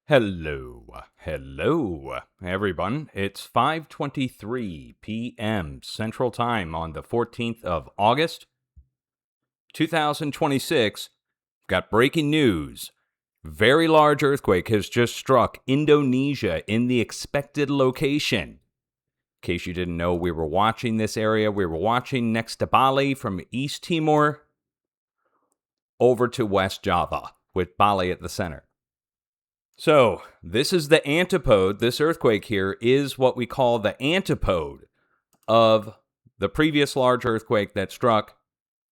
Hello, everyone. It's 5:23 p.m. Central Time on the 14th of August, 2026. Got breaking news. Very large earthquake has just struck Indonesia in the expected location. In case you didn't know, we were watching this area. We were watching next to Bali from East Timor over to West Java, with Bali at the center. So, this is the antipode. This earthquake here is what we call the antipode of the previous large earthquake that struck.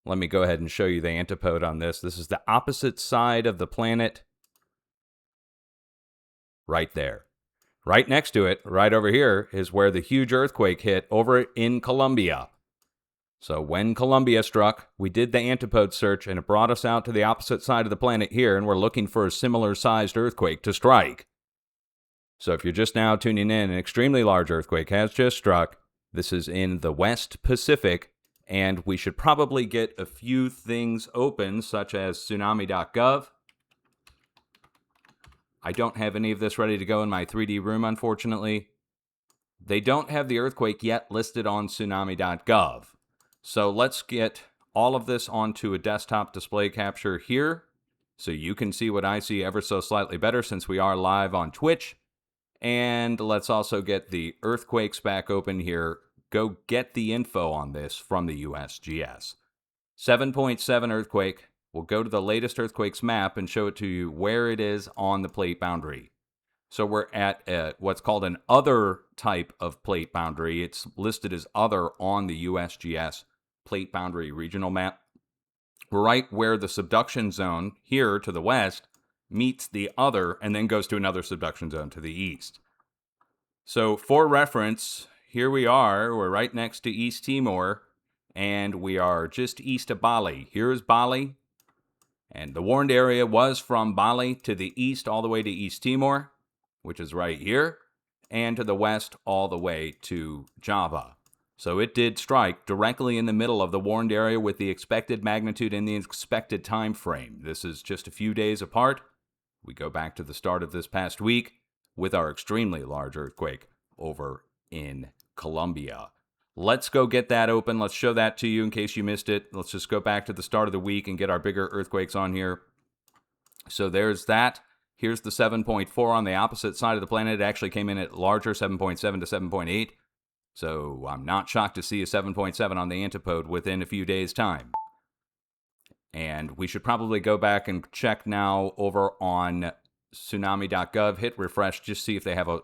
Let me go ahead and show you the antipode on this. This is the opposite side of the planet. Right there. Right next to it, right over here, is where the huge earthquake hit over in Colombia. So when Colombia struck, we did the antipode search, and it brought us out to the opposite side of the planet here, and we're looking for a similar-sized earthquake to strike. So if you're just now tuning in, an extremely large earthquake has just struck. This is in the West Pacific, and we should probably get a few things open, such as tsunami.gov. I don't have any of this ready to go in my 3D room, unfortunately. They don't have the earthquake yet listed on tsunami.gov. So let's get all of this onto a desktop display capture here so you can see what I see ever so slightly better since we are live on Twitch. And let's also get the earthquakes back open here. Go get the info on this from the USGS. 7.7 earthquake. We'll go to the latest earthquakes map and show it to you where it is on the plate boundary. So we're at what's called an other type of plate boundary. It's listed as other on the USGS plate boundary regional map. We're right where the subduction zone here to the west meets the other and then goes to another subduction zone to the east. So for reference, here we are. We're right next to East Timor, and we are just east of Bali. Here's Bali, and the warned area was from Bali to the east all the way to East Timor, which is right here, and to the west all the way to Java. So it did strike directly in the middle of the warned area with the expected magnitude and the expected time frame. This is just a few days apart. We go back to the start of this past week with our extremely large earthquake over in Colombia. Let's go get that open. Let's show that to you in case you missed it. Let's just go back to the start of the week and get our bigger earthquakes on here. So there's that. Here's the 7.4 on the opposite side of the planet. It actually came in at larger, 7.7 to 7.8. So I'm not shocked to see a 7.7 on the antipode within a few days' time. And we should probably go back and check now over on tsunami.gov. Hit refresh, just see if they have a...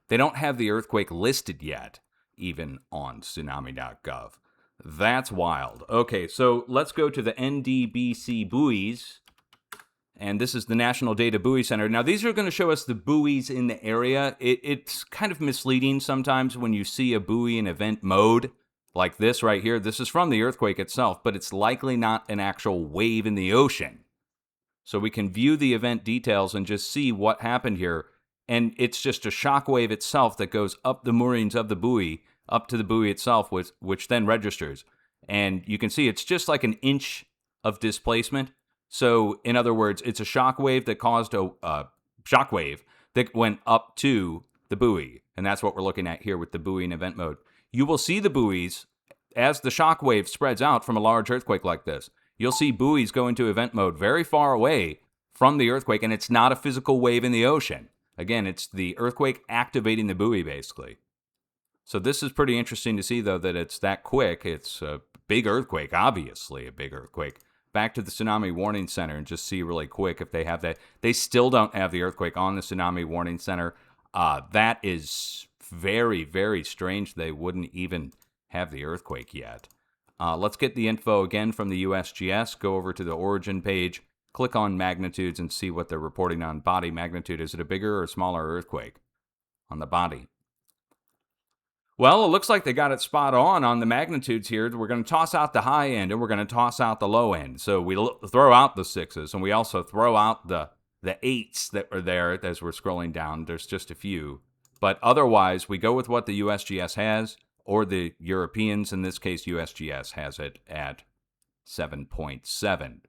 They don't have the earthquake listed yet, even on tsunami.gov. That's wild. Okay, so let's go to the NDBC buoys. And this is the National Data Buoy Center. Now, these are going to show us the buoys in the area. It's kind of misleading sometimes when you see a buoy in event mode, like this right here. This is from the earthquake itself, but it's likely not an actual wave in the ocean. So we can view the event details and just see what happened here. And it's just a shock wave itself that goes up the moorings of the buoy, up to the buoy itself, which then registers. And you can see it's just like an inch of displacement. So, in other words, it's a shock wave that caused a shock wave that went up to the buoy. And that's what we're looking at here with the buoy in event mode. You will see the buoys as the shock wave spreads out from a large earthquake like this. You'll see buoys go into event mode very far away from the earthquake, and it's not a physical wave in the ocean. Again, it's the earthquake activating the buoy, basically. So this is pretty interesting to see, though, that it's that quick. It's a big earthquake, obviously a big earthquake. Back to the Tsunami Warning Center and just see really quick if they have that. They still don't have the earthquake on the Tsunami Warning Center. That is very, very strange. They wouldn't even have the earthquake yet. Let's get the info again from the USGS. Go over to the origin page, click on magnitudes, and see what they're reporting on body magnitude. Is it a bigger or smaller earthquake on the body? Well, it looks like they got it spot on the magnitudes here. We're going to toss out the high end, and we're going to toss out the low end. So we throw out the 6s, and we also throw out the 8s that were there as we're scrolling down. There's just a few. But otherwise, we go with what the USGS has, or the Europeans, in this case, USGS has it at 7.7.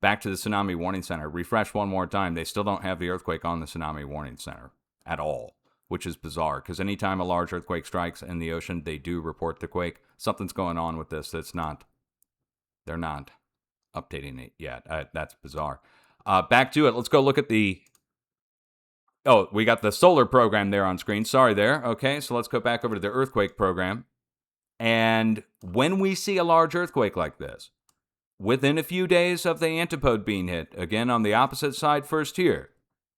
Back to the Tsunami Warning Center. Refresh one more time. They still don't have the earthquake on the Tsunami Warning Center at all, which is bizarre because anytime a large earthquake strikes in the ocean, they do report the quake. Something's going on with this that's not, they're not updating it yet. That's bizarre. Back to it. Let's go look at the, oh, we got the solar program there on screen. Sorry there. Okay, so let's go back over to the earthquake program. And when we see a large earthquake like this, within a few days of the Antipode being hit, again on the opposite side first here,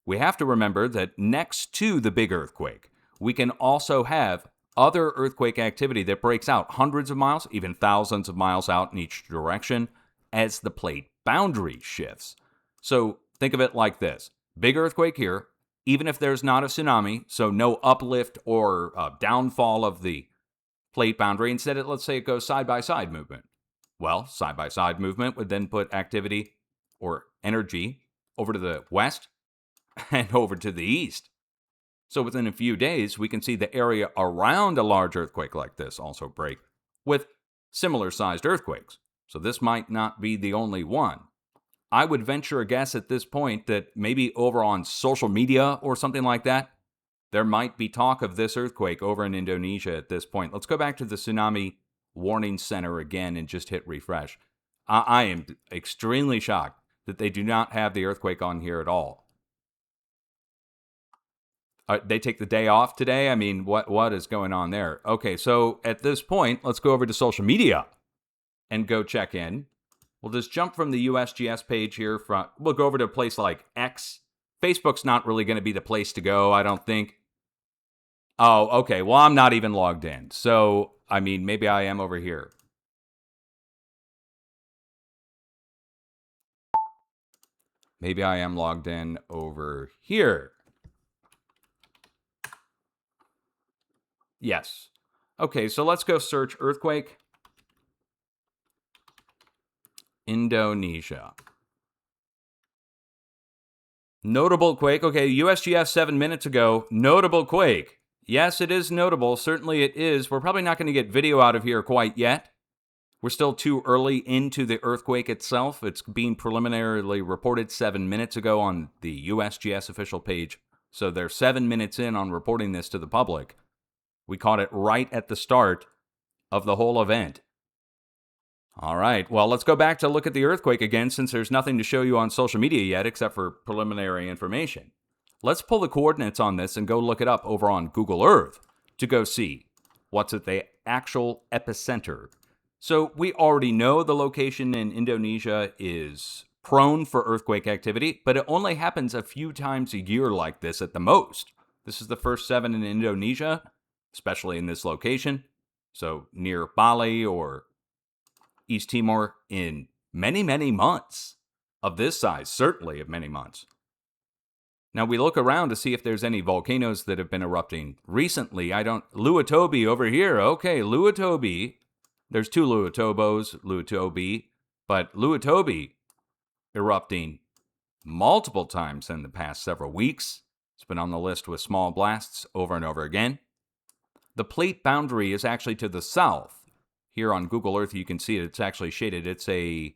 we have to remember that next to the big earthquake, we can also have other earthquake activity that breaks out hundreds of miles, even thousands of miles out in each direction as the plate boundary shifts. So think of it like this. Big earthquake here, even if there's not a tsunami, so no uplift or downfall of the plate boundary. Instead, let's say it goes side-by-side movement. Well, side-by-side movement would then put activity or energy over to the west and over to the east. So within a few days, we can see the area around a large earthquake like this also break with similar-sized earthquakes. So this might not be the only one. I would venture a guess at this point that maybe over on social media or something like that, there might be talk of this earthquake over in Indonesia at this point. Let's go back to the Tsunami Warning Center again and just hit refresh. I am extremely shocked that they do not have the earthquake on here at all. They take the day off today? I mean, what is going on there? Okay, so at this point, let's go over to social media and go check in. We'll just jump from the USGS page here. We'll go over to a place like X. Facebook's not really going to be the place to go, I don't think. Oh, okay. Well, I'm not even logged in. So, I mean, maybe I am over here. Maybe I am logged in over here. Yes. Okay, so let's go search earthquake. Indonesia. Notable quake. Okay, USGS 7 minutes ago. Notable quake. Yes, it is notable. Certainly it is. We're probably not going to get video out of here quite yet. We're still too early into the earthquake itself. It's being preliminarily reported 7 minutes ago on the USGS official page. So they're 7 minutes in on reporting this to the public. We caught it right at the start of the whole event. All right, well, let's go back to look at the earthquake again since there's nothing to show you on social media yet except for preliminary information. Let's pull the coordinates on this and go look it up over on Google Earth to go see what's at the actual epicenter. So we already know the location in Indonesia is prone for earthquake activity, but it only happens a few times a year like this at the most. This is the first 7 in Indonesia, especially in this location. So near Bali or East Timor in many, many months of this size, certainly of many months. Now we look around to see if there's any volcanoes that have been erupting recently. Luotobi over here. Okay, Luotobi. There's 2 Luotobi, but Luotobi erupting multiple times in the past several weeks. It's been on the list with small blasts over and over again. The plate boundary is actually to the south. Here on Google Earth, you can see it. It's actually shaded. It's a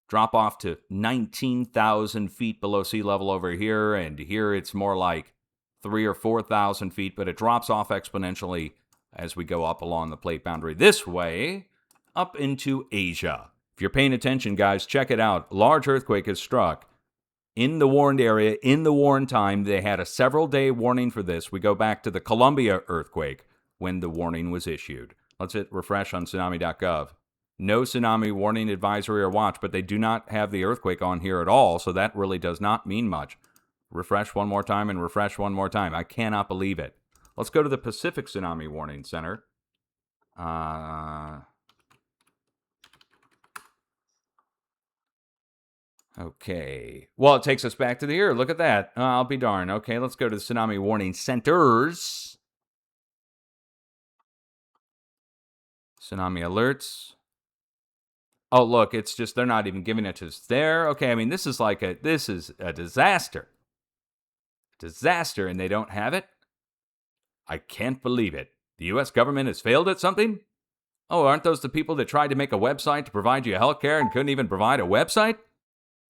drop off to 19,000 feet below sea level over here, and here it's more like 3,000 or 4,000 feet, but it drops off exponentially as we go up along the plate boundary this way, up into Asia. If you're paying attention, guys, check it out. Large earthquake has struck in the warned area, in the warned time. They had a several-day warning for this. We go back to the Colombia earthquake when the warning was issued. Let's hit refresh on tsunami.gov. No tsunami warning, advisory, or watch, but they do not have the earthquake on here at all, so that really does not mean much. Refresh one more time and refresh one more time. I cannot believe it. Let's go to the Pacific Tsunami Warning Center. Okay. Well, it takes us back to the year. Look at that. I'll be darned. Okay, let's go to the Tsunami Warning Centers. Tsunami alerts. Oh, look, it's just, they're not even giving it to us there. Okay, I mean, this is a disaster. Disaster, and they don't have it? I can't believe it. The U.S. government has failed at something? Oh, aren't those the people that tried to make a website to provide you health care and couldn't even provide a website?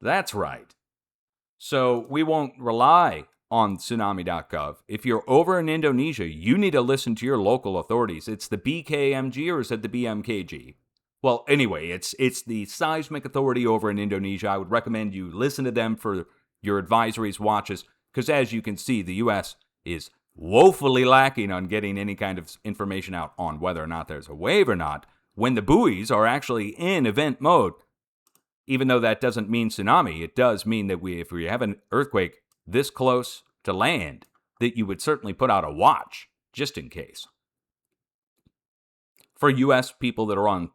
That's right. So we won't rely on tsunami.gov. If you're over in Indonesia, you need to listen to your local authorities. It's the BKMG or is it the BMKG? Well, anyway, it's the Seismic Authority over in Indonesia. I would recommend you listen to them for your advisories, watches, because as you can see, the U.S. is woefully lacking on getting any kind of information out on whether or not there's a wave or not, when the buoys are actually in event mode. Even though that doesn't mean tsunami, it does mean that if we have an earthquake this close to land, that you would certainly put out a watch, just in case. For U.S. people that are on,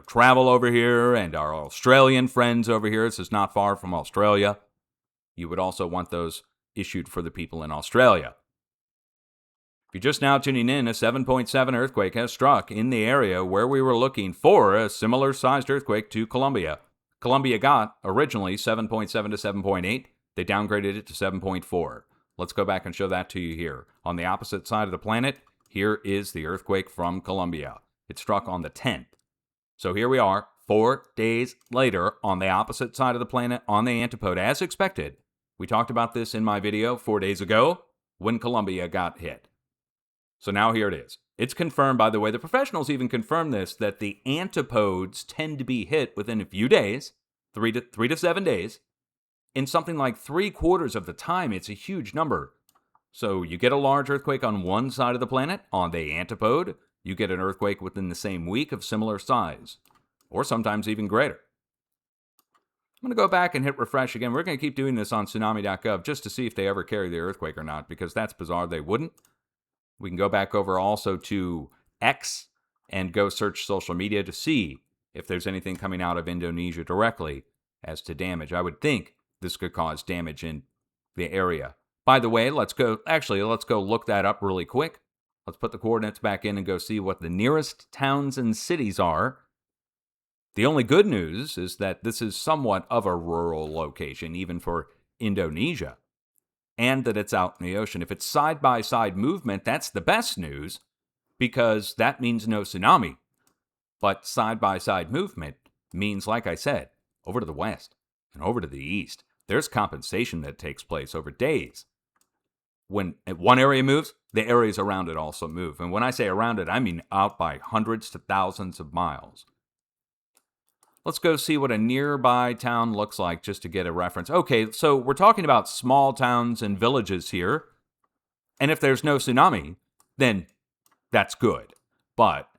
travel over here and our Australian friends over here, this is not far from Australia, you would also want those issued for the people in Australia. If you're just now tuning in, a 7.7 earthquake has struck in the area where we were looking for a similar sized earthquake to Colombia. Colombia got originally 7.7 to 7.8. They downgraded it to 7.4. Let's go back and show that to you here. On the opposite side of the planet, here is the earthquake from Colombia. It struck on the 10th. So here we are, 4 days later, on the opposite side of the planet, on the Antipode, as expected. We talked about this in my video 4 days ago when Colombia got hit. So now here it is. It's confirmed, by the way, the professionals even confirmed this, that the antipodes tend to be hit within a few days, 3 to 7 days. In something like 3/4 of the time, it's a huge number. So you get a large earthquake on one side of the planet, on the antipode, you get an earthquake within the same week of similar size, or sometimes even greater. I'm going to go back and hit refresh again. We're going to keep doing this on tsunami.gov just to see if they ever carry the earthquake or not, because that's bizarre. They wouldn't. We can go back over also to X and go search social media to see if there's anything coming out of Indonesia directly as to damage. I would think this could cause damage in the area. By the way, let's go look that up really quick. Let's put the coordinates back in and go see what the nearest towns and cities are. The only good news is that this is somewhat of a rural location, even for Indonesia, and that it's out in the ocean. If it's side-by-side movement, that's the best news, because that means no tsunami. But side-by-side movement means, like I said, over to the west and over to the east. There's compensation that takes place over days. When one area moves, the areas around it also move. And when I say around it, I mean out by hundreds to thousands of miles. Let's go see what a nearby town looks like just to get a reference. Okay, so we're talking about small towns and villages here. And if there's no tsunami, then that's good. But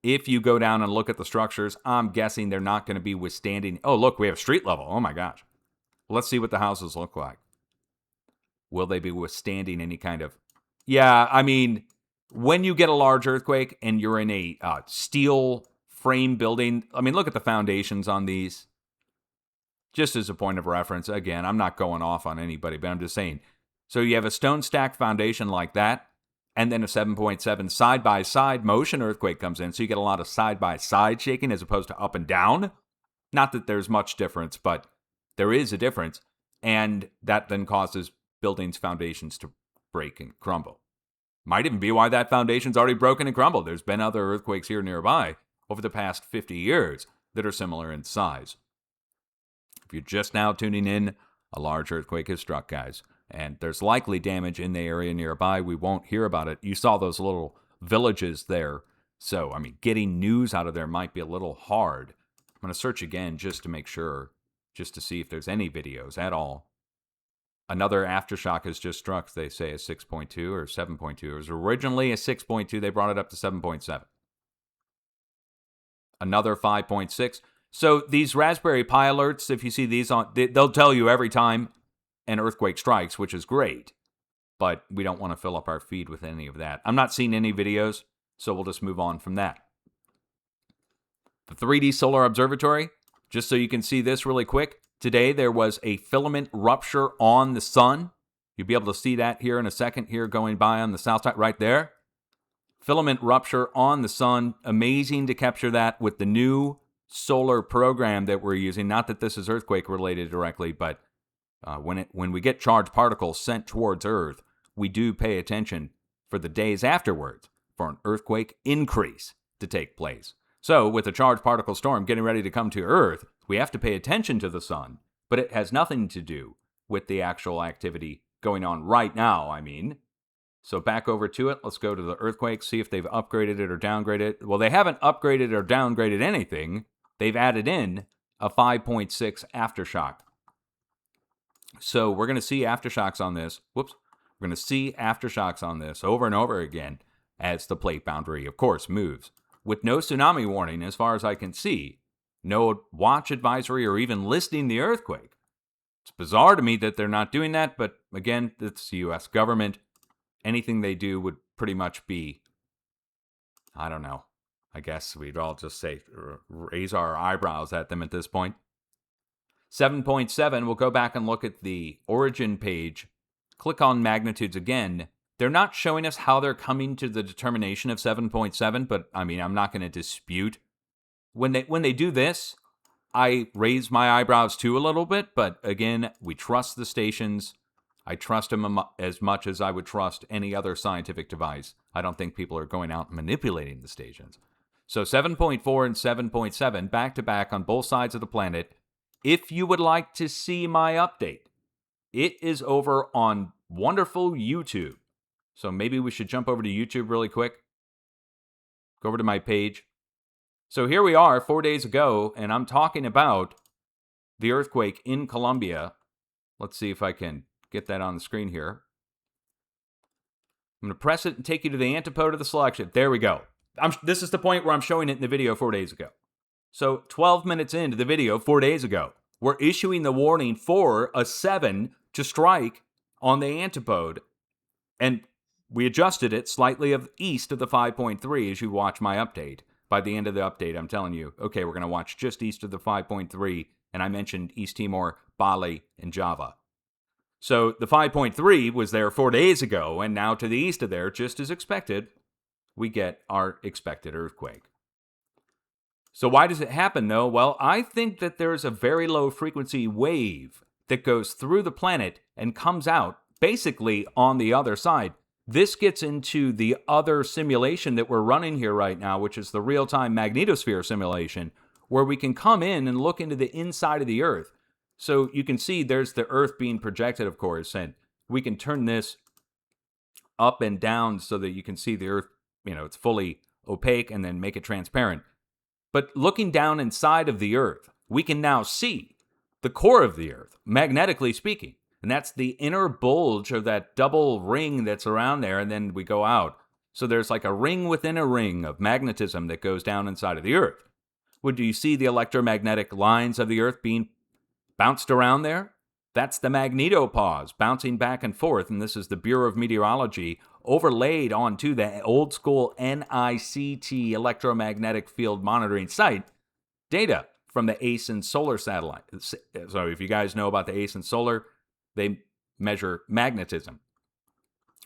if you go down and look at the structures, I'm guessing they're not going to be withstanding. Oh, look, we have street level. Oh, my gosh. Let's see what the houses look like. Will they be withstanding any kind of... Yeah, I mean, when you get a large earthquake and you're in a steel frame building, I mean, look at the foundations on these. Just as a point of reference, again, I'm not going off on anybody, but I'm just saying. So you have a stone stack foundation like that, and then a 7.7 side-by-side motion earthquake comes in, so you get a lot of side-by-side shaking as opposed to up and down. Not that there's much difference, but there is a difference, and that then causes buildings' foundations to break and crumble. Might even be why that foundation's already broken and crumbled. There's been other earthquakes here nearby over the past 50 years that are similar in size. If you're just now tuning in, a large earthquake has struck, guys, and there's likely damage in the area nearby. We won't hear about it. You saw those little villages there, so, I mean, getting news out of there might be a little hard. I'm going to search again just to make sure, just to see if there's any videos at all. Another aftershock has just struck, they say, a 6.2 or 7.2. It was originally a 6.2. They brought it up to 7.7. Another 5.6. So these Raspberry Pi alerts, if you see these on, they'll tell you every time an earthquake strikes, which is great. But we don't want to fill up our feed with any of that. I'm not seeing any videos, so we'll just move on from that. The 3D Solar Observatory, just so you can see this really quick. Today there was a filament rupture on the sun. You'll be able to see that here in a second here going by on the south side right there. Filament rupture on the sun. Amazing to capture that with the new solar program that we're using. Not that this is earthquake related directly, but when we get charged particles sent towards Earth, we do pay attention for the days afterwards for an earthquake increase to take place. So with a charged particle storm getting ready to come to Earth, we have to pay attention to the sun. but it has nothing to do with the actual activity going on right now, So back over to it. Let's go to the earthquake, see if they've upgraded it or downgraded it. Well, they haven't upgraded or downgraded anything. They've added in a 5.6 aftershock. So we're going to see aftershocks on this. We're going to see aftershocks on this over and over again as the plate boundary, of course, moves. With no tsunami warning, as far as I can see, no watch advisory or even listing the earthquake. It's bizarre to me that they're not doing that, but again, it's the U.S. government. Anything they do would pretty much be, I don't know, I guess we'd all just say, raise our eyebrows at them at this point. 7.7, we'll go back and look at the origin page. Click on magnitudes again. They're not showing us how they're coming to the determination of 7.7, but I'm not going to dispute. When they do this, I raise my eyebrows too a little bit, but again, we trust the stations. I trust them as much as I would trust any other scientific device. I don't think people are going out and manipulating the stations. So 7.4 and 7.7 back to back on both sides of the planet. If you would like to see my update, it is over on wonderful YouTube. So maybe we should jump over to YouTube really quick. Go over to my page. So here we are 4 days ago, and I'm talking about the earthquake in Colombia. Let's see if I can get that on the screen here. I'm going to press it and take you to the antipode of the selection. There we go. This is the point where I'm showing it in the video 4 days ago. So 12 minutes into the video 4 days ago, we're issuing the warning for a 7 to strike on the antipode. And we adjusted it slightly east of the 5.3 as you watch my update. By the end of the update, I'm telling you, okay, we're going to watch just east of the 5.3. And I mentioned East Timor, Bali, and Java. So the 5.3 was there 4 days ago, and now to the east of there, just as expected, we get our expected earthquake. So why does it happen, though? Well, I think that there's a very low frequency wave that goes through the planet and comes out basically on the other side. This gets into the other simulation that we're running here right now, which is the real-time magnetosphere simulation, where we can come in and look into the inside of the Earth. So you can see there's the Earth being projected, of course, and we can turn this up and down so that you can see the Earth, it's fully opaque, and then make it transparent. But looking down inside of the Earth, we can now see the core of the Earth, magnetically speaking. And that's the inner bulge of that double ring that's around there, and then we go out. So there's like a ring within a ring of magnetism that goes down inside of the Earth. Would you see the electromagnetic lines of the Earth being bounced around there? That's the magnetopause bouncing back and forth, and this is the Bureau of Meteorology overlaid onto the old school NICT electromagnetic field monitoring site data from the ACEN solar satellite. So if you guys know about the ACEN solar, they measure magnetism.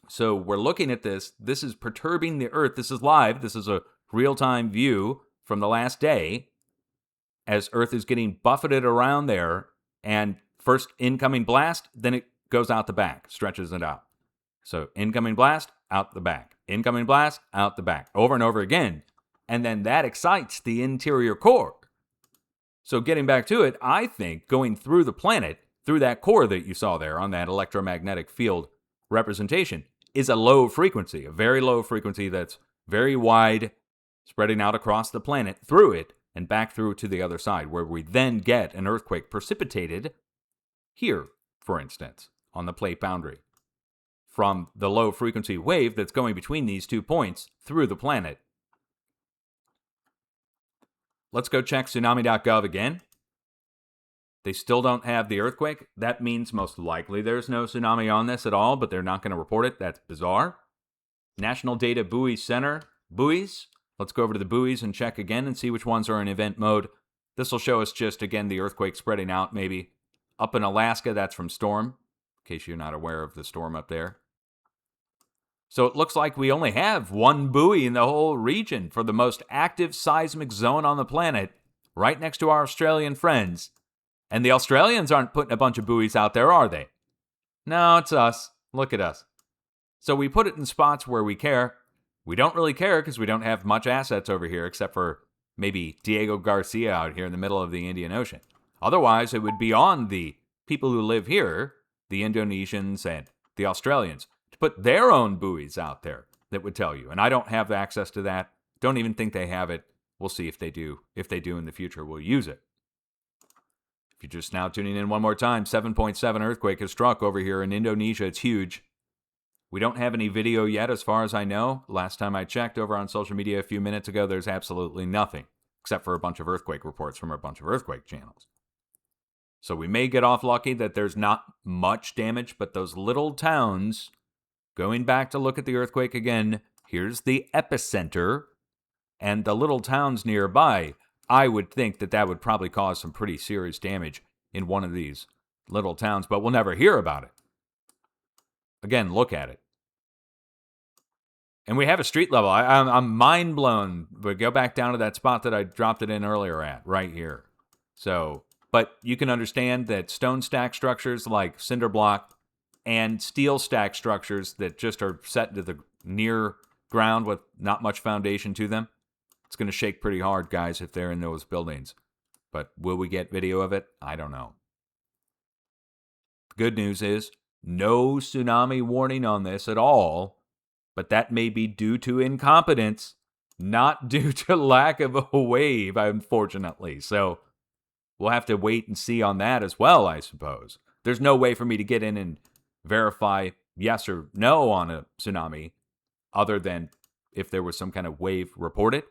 So we're looking at this. This is perturbing the Earth. This is live. This is a real-time view from the last day as Earth is getting buffeted around there. And first incoming blast, then it goes out the back, stretches it out. So incoming blast, out the back. Incoming blast, out the back. Over and over again. And then that excites the interior core. So getting back to it, I think going through the planet, through that core that you saw there on that electromagnetic field representation, is a low frequency, a very low frequency that's very wide, spreading out across the planet, through it, and back through to the other side, where we then get an earthquake precipitated here, for instance, on the plate boundary, from the low frequency wave that's going between these 2 points through the planet. Let's go check tsunami.gov again. They still don't have the earthquake. That means most likely there's no tsunami on this at all, but they're not going to report it. That's bizarre. National Data Buoy Center. Buoys. Let's go over to the buoys and check again and see which ones are in event mode. This will show us just, again, the earthquake spreading out maybe. Up in Alaska, that's from storm, in case you're not aware of the storm up there. So it looks like we only have one buoy in the whole region for the most active seismic zone on the planet, right next to our Australian friends. And the Australians aren't putting a bunch of buoys out there, are they? No, it's us. Look at us. So we put it in spots where we care. We don't really care because we don't have much assets over here except for maybe Diego Garcia out here in the middle of the Indian Ocean. Otherwise, it would be on the people who live here, the Indonesians and the Australians, to put their own buoys out there that would tell you. And I don't have access to that. Don't even think they have it. We'll see if they do. If they do in the future, we'll use it. If you're just now tuning in one more time, 7.7 earthquake has struck over here in Indonesia. It's huge. We don't have any video yet, as far as I know. Last time I checked over on social media a few minutes ago, there's absolutely nothing, except for a bunch of earthquake reports from a bunch of earthquake channels. So we may get off lucky that there's not much damage, but those little towns, going back to look at the earthquake again, here's the epicenter, and the little towns nearby, I would think that that would probably cause some pretty serious damage in one of these little towns, but we'll never hear about it. Again, look at it. And we have a street level. I'm mind blown. But go back down to that spot that I dropped it in earlier at, right here. So, but you can understand that stone stack structures like cinder block and steel stack structures that just are set to the near ground with not much foundation to them, it's going to shake pretty hard, guys, if they're in those buildings. But will we get video of it? I don't know. The good news is no tsunami warning on this at all. But that may be due to incompetence, not due to lack of a wave, unfortunately. So we'll have to wait and see on that as well, I suppose. There's no way for me to get in and verify yes or no on a tsunami, other than if there was some kind of wave reported,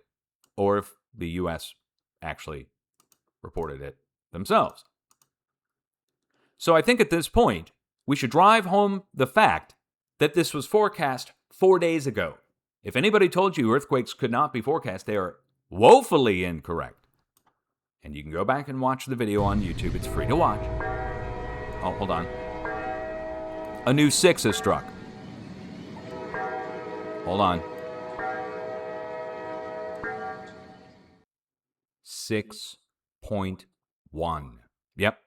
or if the U.S. actually reported it themselves. So I think at this point, we should drive home the fact that this was forecast 4 days ago. If anybody told you earthquakes could not be forecast, they are woefully incorrect. And you can go back and watch the video on YouTube. It's free to watch. Oh, hold on. A new 6 has struck. Hold on. 6.1. Yep.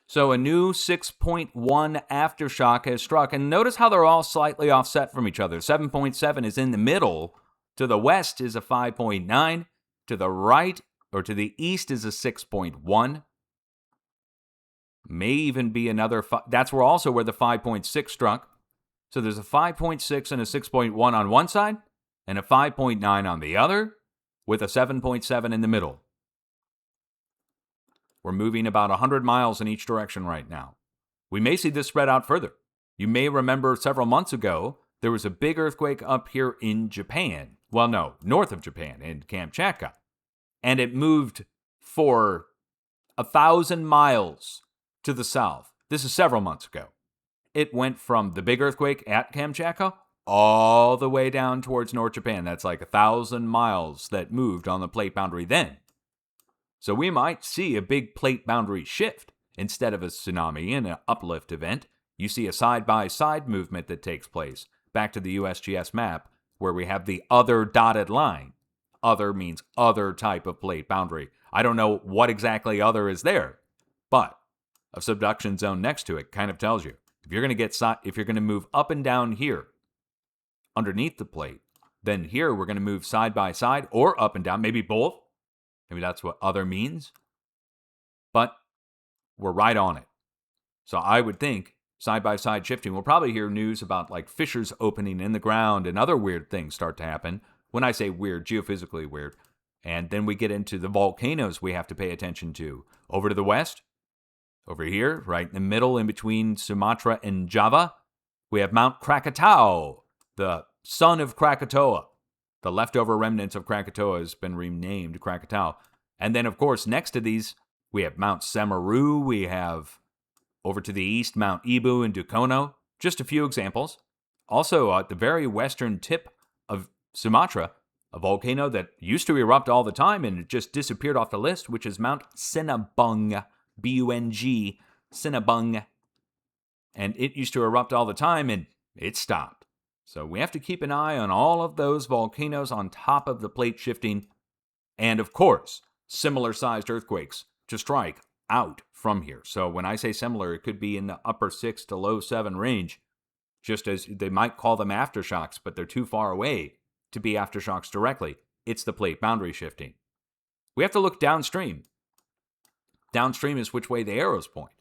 So a new 6.1 aftershock has struck, and notice how they're all slightly offset from each other. 7.7 is in the middle. To the west is a 5.9. To the right, or to the east, is a 6.1. May even be another. That's also where the 5.6 struck. So there's a 5.6 and a 6.1 on one side, and a 5.9 on the other, with a 7.7 in the middle. We're moving about 100 miles in each direction right now. We may see this spread out further. You may remember several months ago, there was a big earthquake up here in Japan. Well, no, north of Japan, in Kamchatka. And it moved for 1,000 miles to the south. This is several months ago. It went from the big earthquake at Kamchatka all the way down towards North Japan. That's like 1,000 miles that moved on the plate boundary then. So we might see a big plate boundary shift. Instead of a tsunami and an uplift event, you see a side-by-side movement that takes place. Back to the USGS map, where we have the other dotted line. Other means other type of plate boundary. I don't know what exactly other is there, but a subduction zone next to it kind of tells you. If you're going to move up and down here, underneath the plate, then here we're going to move side by side or up and down, maybe both. Maybe that's what other means. But we're right on it. So I would think side-by-side shifting. We'll probably hear news about like fissures opening in the ground and other weird things start to happen. When I say weird, geophysically weird. And then we get into the volcanoes we have to pay attention to. Over to the west, over here, right in the middle in between Sumatra and Java, we have Mount Krakatau, the son of Krakatoa. The leftover remnants of Krakatoa has been renamed Krakatau. And then, of course, next to these, we have Mount Semeru. We have, over to the east, Mount Ibu and Dukono. Just a few examples. Also, at the very western tip of Sumatra, a volcano that used to erupt all the time and it just disappeared off the list, which is Mount Sinabung, B-U-N-G, Sinabung. And it used to erupt all the time and it stopped. So we have to keep an eye on all of those volcanoes on top of the plate shifting. And of course, similar sized earthquakes to strike out from here. So when I say similar, it could be in the upper 6 to low 7 range, just as they might call them aftershocks, but they're too far away to be aftershocks directly. It's the plate boundary shifting. We have to look downstream. Downstream is which way the arrows point.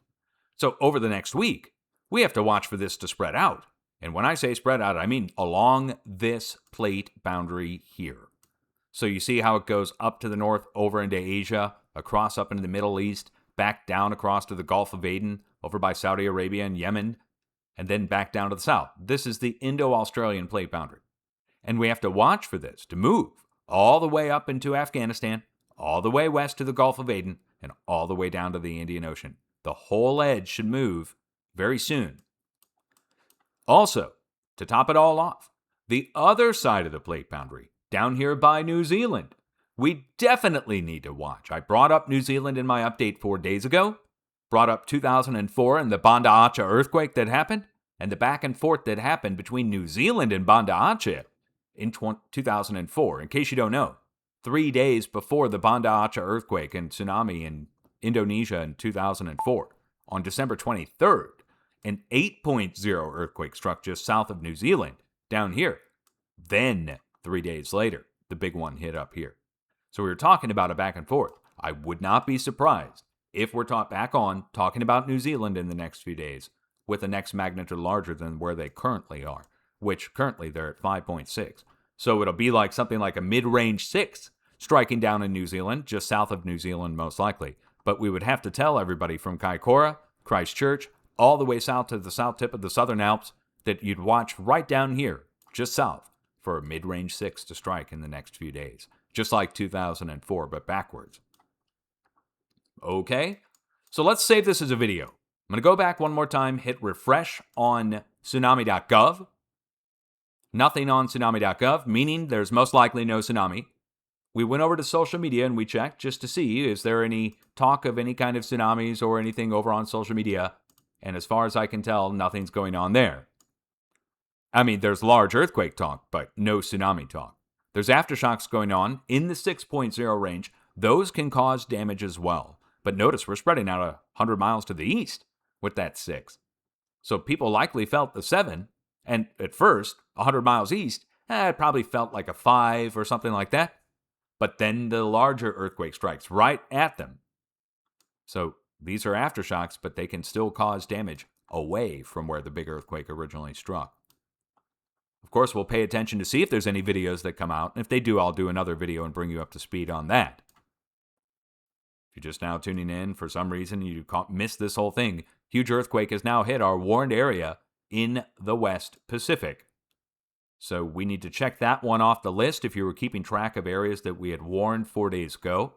So over the next week, we have to watch for this to spread out. And when I say spread out, I mean along this plate boundary here. So you see how it goes up to the north, over into Asia, across up into the Middle East, back down across to the Gulf of Aden, over by Saudi Arabia and Yemen, and then back down to the south. This is the Indo-Australian plate boundary. And we have to watch for this to move all the way up into Afghanistan, all the way west to the Gulf of Aden, and all the way down to the Indian Ocean. The whole edge should move very soon. Also, to top it all off, the other side of the plate boundary, down here by New Zealand, we definitely need to watch. I brought up New Zealand in my update 4 days ago, brought up 2004 and the Banda Aceh earthquake that happened, and the back and forth that happened between New Zealand and Banda Aceh in 2004. In case you don't know, 3 days before the Banda Aceh earthquake and tsunami in Indonesia in 2004, on December 23rd, an 8.0 earthquake struck just south of New Zealand, down here. Then, 3 days later, the big one hit up here. So we were talking about a back and forth. I would not be surprised if we're back on talking about New Zealand in the next few days with a next magnitude larger than where they currently are, which currently they're at 5.6. So it'll be like something like a mid-range 6 striking down in New Zealand, just south of New Zealand most likely. But we would have to tell everybody from Kaikoura, Christchurch, all the way south to the south tip of the Southern Alps that you'd watch right down here, just south, for a mid-range 6 to strike in the next few days. Just like 2004, but backwards. Okay, so let's save this as a video. I'm going to go back one more time, hit refresh on tsunami.gov. Nothing on tsunami.gov, meaning there's most likely no tsunami. We went over to social media and we checked just to see, is there any talk of any kind of tsunamis or anything over on social media? And as far as I can tell, nothing's going on there. I mean, there's large earthquake talk, but no tsunami talk. There's aftershocks going on in the 6.0 range. Those can cause damage as well. But notice we're spreading out 100 miles to the east with that 6. So people likely felt the 7, and at first, 100 miles east, it probably felt like a 5 or something like that. But then the larger earthquake strikes right at them. So these are aftershocks, but they can still cause damage away from where the big earthquake originally struck. Of course, we'll pay attention to see if there's any videos that come out. And if they do, I'll do another video and bring you up to speed on that. If you're just now tuning in, for some reason you missed this whole thing, huge earthquake has now hit our warned area in the West Pacific. So we need to check that one off the list if you were keeping track of areas that we had warned 4 days ago.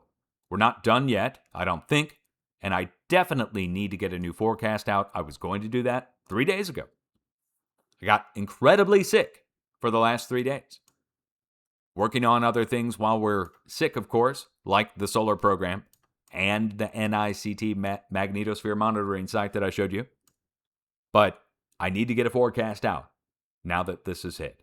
We're not done yet, I don't think. And I definitely need to get a new forecast out. I was going to do that 3 days ago. I got incredibly sick for the last 3 days. Working on other things while we're sick, of course, like the solar program and the NICT magnetosphere monitoring site that I showed you. But I need to get a forecast out now that this is hit.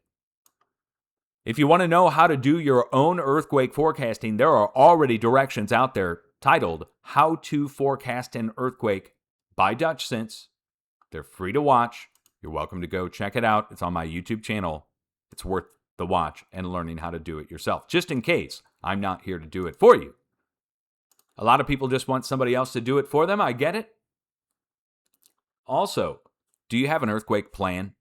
If you want to know how to do your own earthquake forecasting, there are already directions out there titled How to Forecast an Earthquake by Dutch Sense. They're free to watch. You're welcome to go check it out. It's on my YouTube channel. It's worth the watch and learning how to do it yourself, just in case I'm not here to do it for you. A lot of people just want somebody else to do it for them. I get it. Also, do you have an earthquake plan?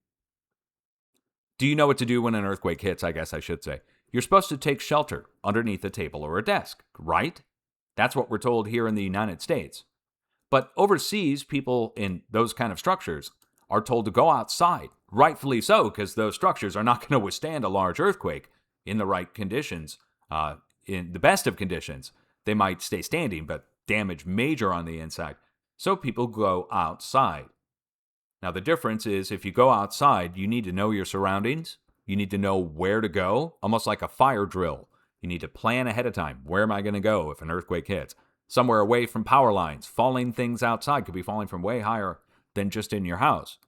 Do you know what to do when an earthquake hits, I guess I should say? You're supposed to take shelter underneath a table or a desk, right? That's what we're told here in the United States. But overseas, people in those kind of structures are told to go outside, rightfully so, because those structures are not going to withstand a large earthquake in the right conditions. In the best of conditions, they might stay standing, but damage major on the inside. So people go outside. Now, the difference is if you go outside, you need to know your surroundings. You need to know where to go, almost like a fire drill. You need to plan ahead of time. Where am I going to go if an earthquake hits? Somewhere away from power lines. Falling things outside could be falling from way higher than just in your house.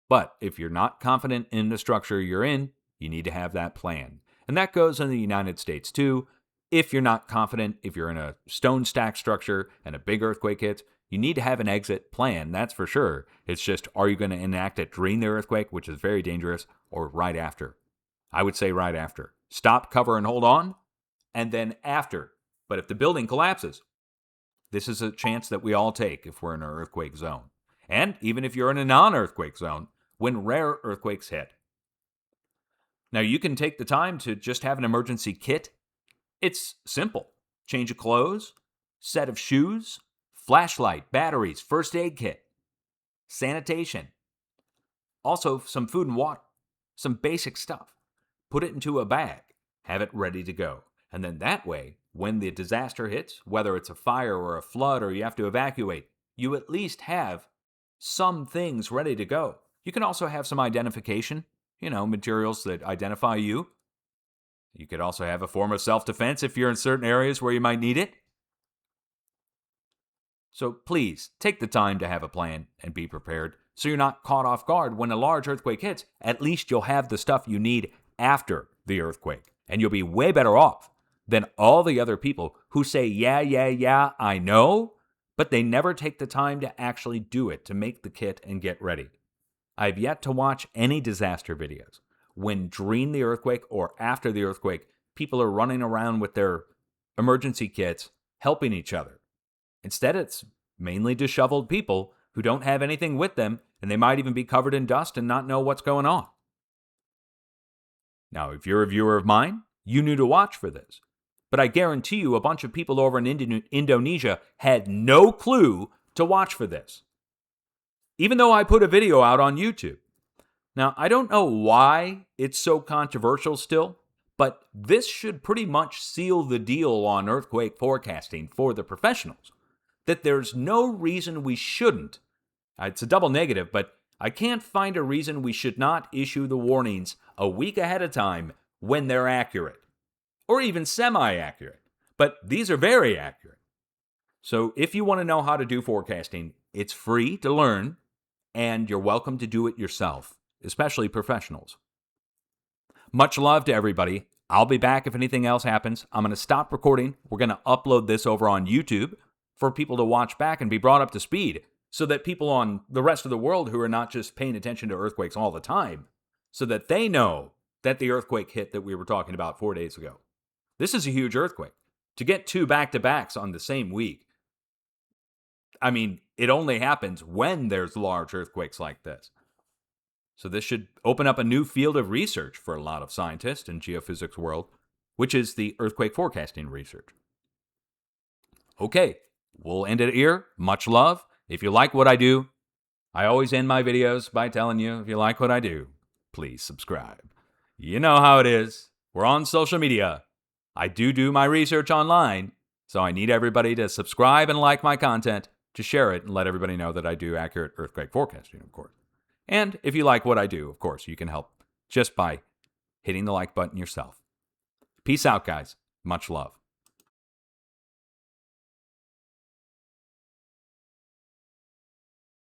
But if you're not confident in the structure you're in, you need to have that plan. And that goes in the United States too. If you're not confident, if you're in a stone stack structure and a big earthquake hits, you need to have an exit plan, that's for sure. It's just, are you going to enact it during the earthquake, which is very dangerous, or right after? I would say right after. Stop, cover, and hold on, and then after. But if the building collapses, This is a chance that we all take if we're in an earthquake zone. And even if you're in a non-earthquake zone, when rare earthquakes hit. Now, you can take the time to just have an emergency kit. It's simple. Change of clothes, set of shoes, flashlight, batteries, first aid kit, sanitation. Also, some food and water, some basic stuff. Put it into a bag, have it ready to go. And then that way, when the disaster hits, whether it's a fire or a flood or you have to evacuate, you at least have some things ready to go. You can also have some identification, materials that identify you. You could also have a form of self-defense if you're in certain areas where you might need it. So please, take the time to have a plan and be prepared so you're not caught off guard when a large earthquake hits. At least you'll have the stuff you need after the earthquake, and you'll be way better off than all the other people who say, yeah, I know, but they never take the time to actually do it, to make the kit and get ready. I've yet to watch any disaster videos when during the earthquake or after the earthquake, people are running around with their emergency kits helping each other. Instead, it's mainly disheveled people who don't have anything with them, and they might even be covered in dust and not know what's going on. Now, if you're a viewer of mine, you knew to watch for this. But I guarantee you a bunch of people over in Indonesia had no clue to watch for this, even though I put a video out on YouTube. Now, I don't know why it's so controversial still, but this should pretty much seal the deal on earthquake forecasting for the professionals, that there's no reason we shouldn't. It's a double negative, but I can't find a reason we should not issue the warnings a week ahead of time when they're accurate, or even semi-accurate. But these are very accurate. So if you want to know how to do forecasting, it's free to learn, and you're welcome to do it yourself, especially professionals. Much love to everybody. I'll be back if anything else happens. I'm going to stop recording. We're going to upload this over on YouTube for people to watch back and be brought up to speed so that people on the rest of the world who are not just paying attention to earthquakes all the time, so that they know that the earthquake hit that we were talking about 4 days ago. This is a huge earthquake. To get 2 back-to-backs on the same week, I mean, it only happens when there's large earthquakes like this. So this should open up a new field of research for a lot of scientists in geophysics world, which is the earthquake forecasting research. Okay, we'll end it here. Much love. If you like what I do, I always end my videos by telling you, if you like what I do, please subscribe. You know how it is. We're on social media. I do my research online, so I need everybody to subscribe and like my content, to share it and let everybody know that I do accurate earthquake forecasting, of course. And if you like what I do, of course, you can help just by hitting the like button yourself. Peace out, guys. Much love.